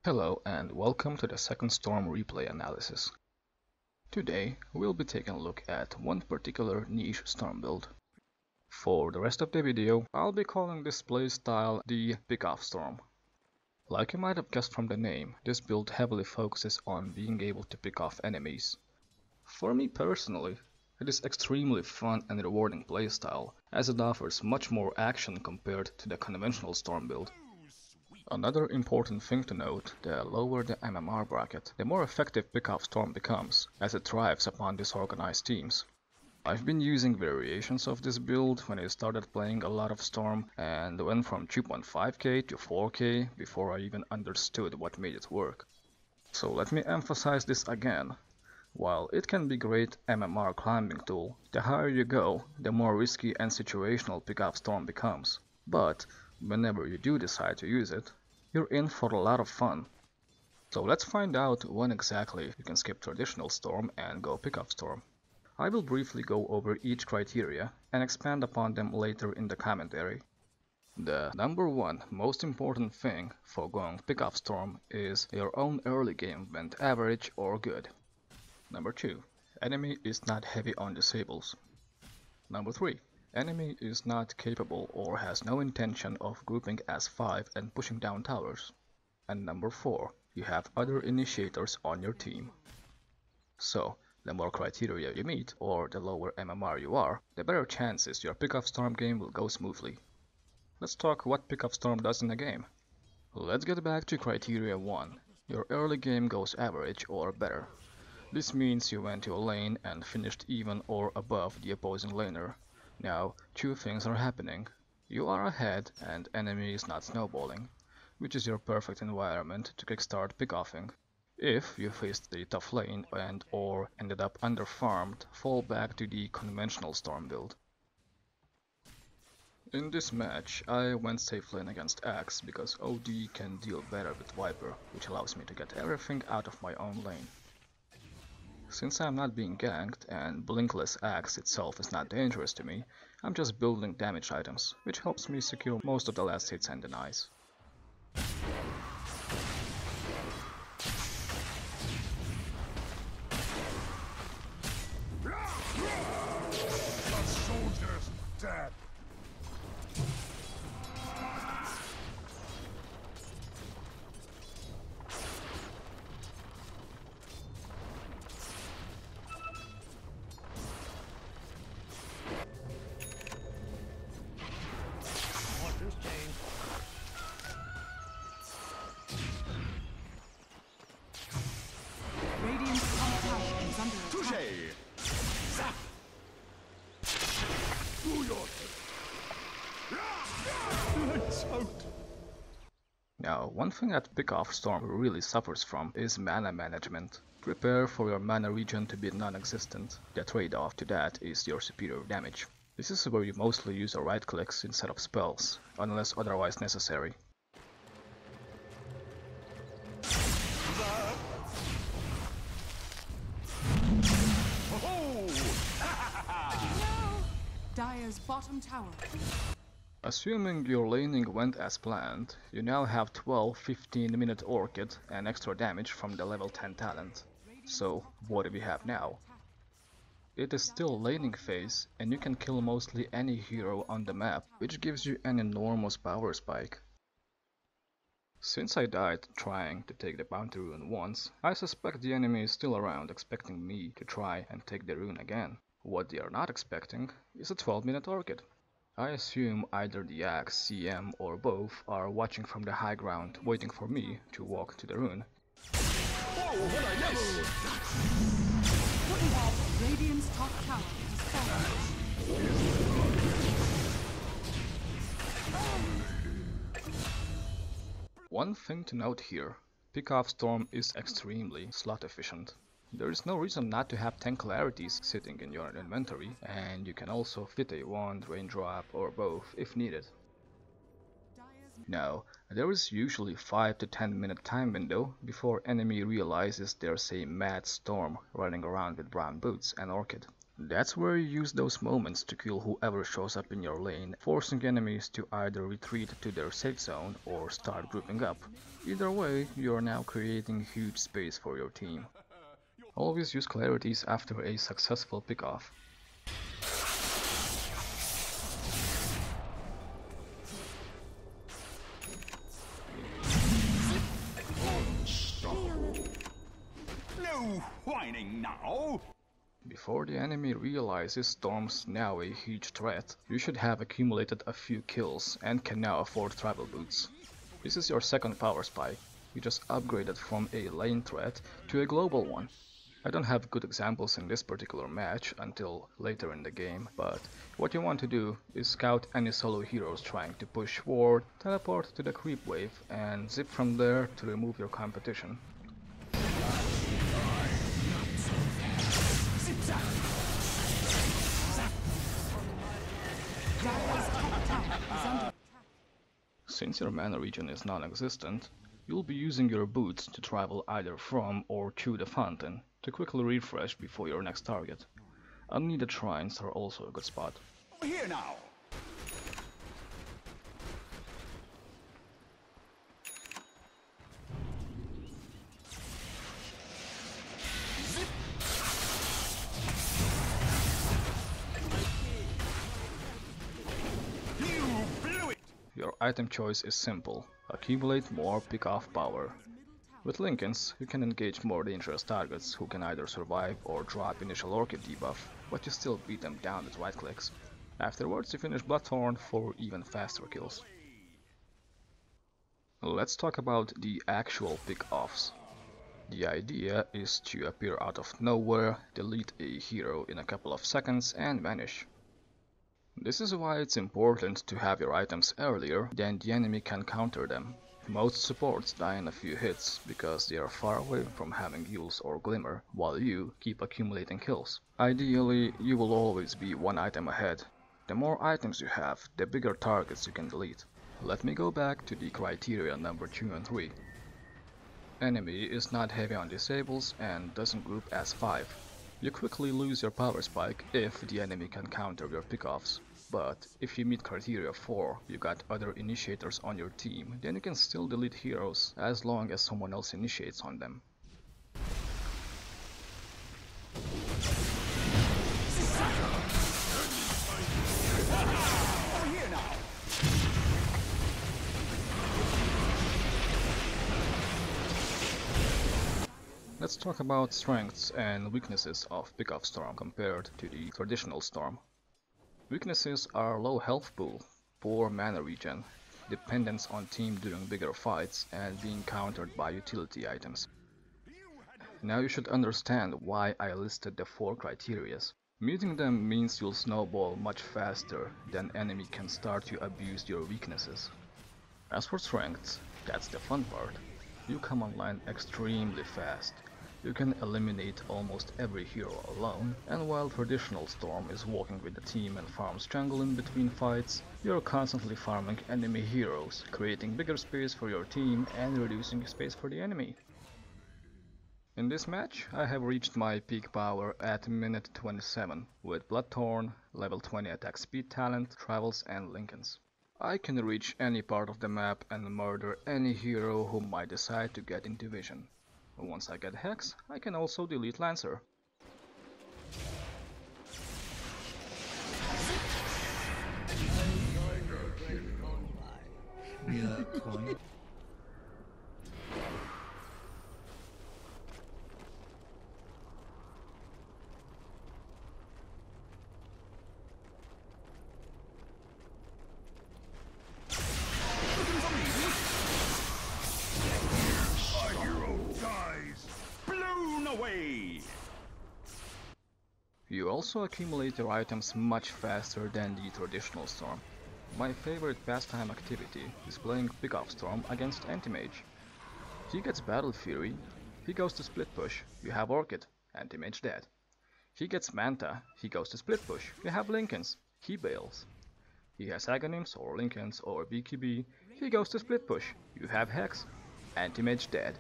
Hello and welcome to the second storm replay analysis. Today we'll be taking a look at one particular niche storm build. For the rest of the video, I'll be calling this playstyle the Pickoff storm. Like you might have guessed from the name, this build heavily focuses on being able to pick off enemies. For me personally, it is extremely fun and rewarding playstyle, as it offers much more action compared to the conventional storm build. Another important thing to note, the lower the MMR bracket, the more effective Pickoff Storm becomes, as it thrives upon disorganized teams. I've been using variations of this build when I started playing a lot of Storm and went from 2.5k to 4k before I even understood what made it work. So let me emphasize this again. While it can be a great MMR climbing tool, the higher you go, the more risky and situational Pickoff Storm becomes. But whenever you do decide to use it, you're in for a lot of fun. So let's find out when exactly you can skip traditional Storm and go Pickoff Storm. I will briefly go over each criteria and expand upon them later in the commentary. The number one most important thing for going Pickoff Storm is your own early game went average or good. Number 2. Enemy is not heavy on disables. Number 3. Enemy is not capable or has no intention of grouping as 5 and pushing down towers. And number 4. You have other initiators on your team. So, the more criteria you meet, or the lower MMR you are, the better chances your Pickoff Storm game will go smoothly. Let's talk what Pickoff Storm does in the game. Let's get back to criteria 1. Your early game goes average or better. This means you went to a lane and finished even or above the opposing laner. Now, two things are happening. You are ahead and enemy is not snowballing, which is your perfect environment to kickstart pickoffing. If you faced the tough lane and or ended up underfarmed, fall back to the conventional storm build. In this match, I went safe lane against Axe because OD can deal better with Viper, which allows me to get everything out of my own lane. Since I'm not being ganked and blinkless axe itself is not dangerous to me, I'm just building damage items, which helps me secure most of the last hits and denies. The soldier's dead. Now, one thing that Pickoff Storm really suffers from is mana management. Prepare for your mana regen to be non-existent. The trade-off to that is your superior damage. This is where you mostly use your right clicks instead of spells, unless otherwise necessary. Dire's bottom tower. Assuming your laning went as planned, you now have 12-15 minute Orchid and extra damage from the level 10 talent. So what do we have now? It is still laning phase and you can kill mostly any hero on the map, which gives you an enormous power spike. Since I died trying to take the bounty rune once, I suspect the enemy is still around expecting me to try and take the rune again. What they are not expecting is a 12-minute Orchid. I assume either the Axe, CM or both are watching from the high ground waiting for me to walk to the rune. Radiant's top tower has fallen. One thing to note here, Pickoff Storm is extremely slot efficient. There is no reason not to have 10 clarities sitting in your inventory, and you can also fit a wand, raindrop or both if needed. Now, there is usually 5 to 10 minute time window before enemy realizes there's a mad storm running around with brown boots and Orchid. That's where you use those moments to kill whoever shows up in your lane, forcing enemies to either retreat to their safe zone or start grouping up. Either way, you are now creating huge space for your team. Always use clarities after a successful pickoff. No whining now! Before the enemy realizes Storm's now a huge threat, you should have accumulated a few kills and can now afford travel boots. This is your second power spike. You just upgraded from a lane threat to a global one. I don't have good examples in this particular match until later in the game, but what you want to do is scout any solo heroes trying to push forward, teleport to the creep wave, and zip from there to remove your competition. Since your mana regen is non-existent, you'll be using your boots to travel either from or to the fountain to quickly refresh before your next target. Unneeded shrines are also a good spot. Here now! Your item choice is simple. Accumulate more pickoff power. With Linken's, you can engage more dangerous targets who can either survive or drop initial Orchid debuff, but you still beat them down with right clicks. Afterwards you finish Bloodthorn for even faster kills. Let's talk about the actual pickoffs. The idea is to appear out of nowhere, delete a hero in a couple of seconds and vanish. This is why it's important to have your items earlier than the enemy can counter them. Most supports die in a few hits because they are far away from having use or glimmer, while you keep accumulating kills. Ideally, you will always be one item ahead. The more items you have, the bigger targets you can delete. Let me go back to the criteria number 2 and 3. Enemy is not heavy on disables and doesn't group as 5. You quickly lose your power spike if the enemy can counter your pickoffs. But if you meet criteria 4, you got other initiators on your team, then you can still delete heroes as long as someone else initiates on them. Let's talk about strengths and weaknesses of Pickoff Storm compared to the traditional Storm. Weaknesses are low health pool, poor mana regen, dependence on team during bigger fights, and being countered by utility items. Now you should understand why I listed the 4 criterias. Meeting them means you'll snowball much faster than enemy can start to abuse your weaknesses. As for strengths, that's the fun part. You come online extremely fast. You can eliminate almost every hero alone, and while traditional Storm is walking with the team and farms jungle in between fights, you're constantly farming enemy heroes, creating bigger space for your team and reducing space for the enemy. In this match, I have reached my peak power at minute 27, with Bloodthorn, level 20 attack speed talent, travels and Linken's. I can reach any part of the map and murder any hero who might decide to get into vision. Once I get Hex, I can also delete Lancer. You also accumulate your items much faster than the traditional Storm. My favorite pastime activity is playing Pickoff Storm against Anti-Mage. He gets Battle Fury, he goes to Split Push, you have Orchid, Anti-Mage dead. He gets Manta, he goes to Split Push, you have Linken's, he bails. He has Aghanim's or Linken's or BKB, he goes to Split Push, you have Hex, Anti-Mage dead.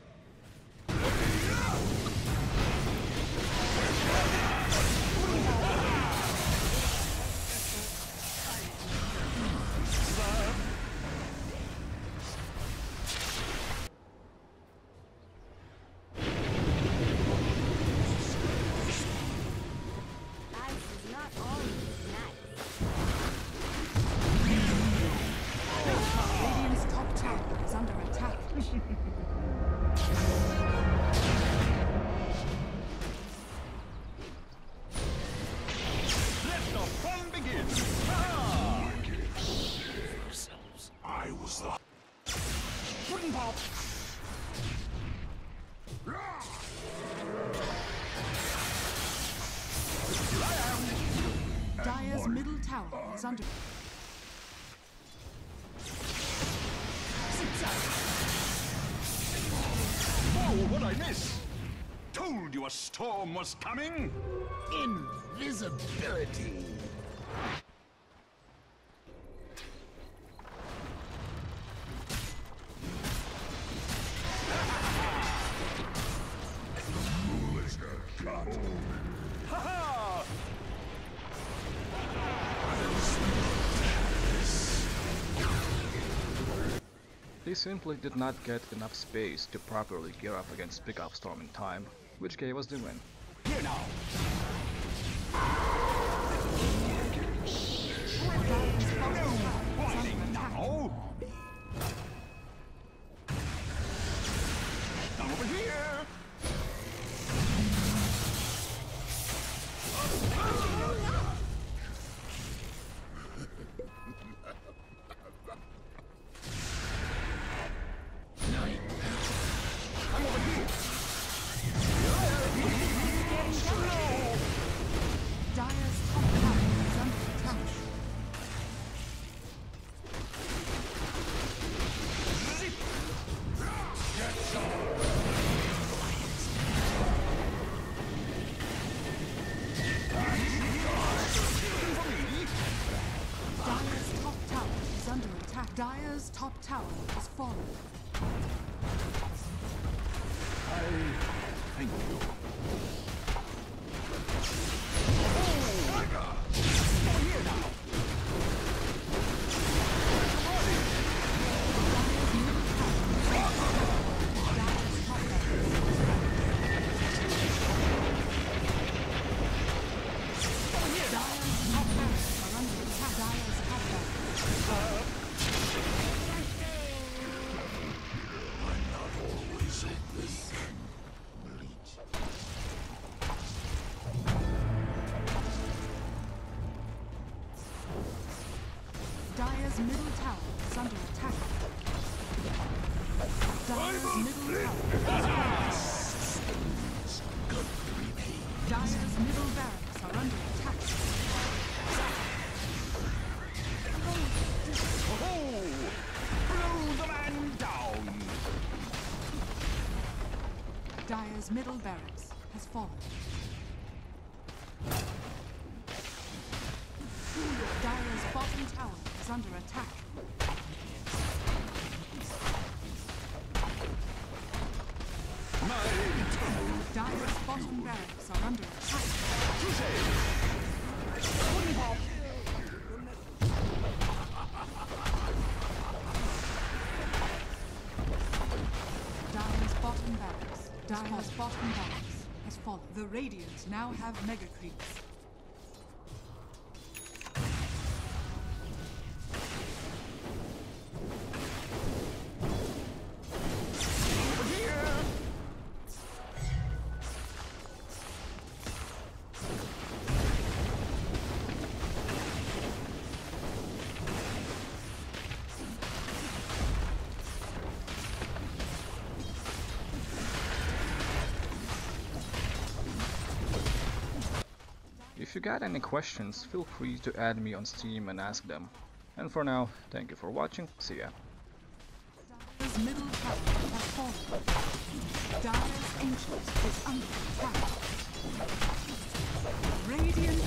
Let the fun begin! Ah! I was the Wooden pop! Dire's middle tower is under. Oh, what'd I miss? Told you a storm was coming! invisibility. Ha ha! They simply did not get enough space to properly gear up against Pickoff Storm in time, which gave us the win. Here now! Dire's bottom tower is Whining under attack. now! Over here! I'm over here! Dire's top tower is under attack. Dire's top tower is under attack. Dire's top tower has fallen. Thank you. Dire's top tower. Dire's top barracks are under attack. Dire's top barracks. Dire's middle tower is under attack. Dire's middle tower is falling. Dire's middle barracks are under attack. Oh! Blow the man down! Dire's middle barracks has fallen. Dire's bottom tower is under attack. Dire's bottom barracks are under attack. Dire's bottom barracks has fallen. The Radiant now have mega creeps. If you got any questions, feel free to add me on Steam and ask them. And for now, thank you for watching, see ya. Dire's middle tower has fallen. Dire's ancient is under attack. Radiant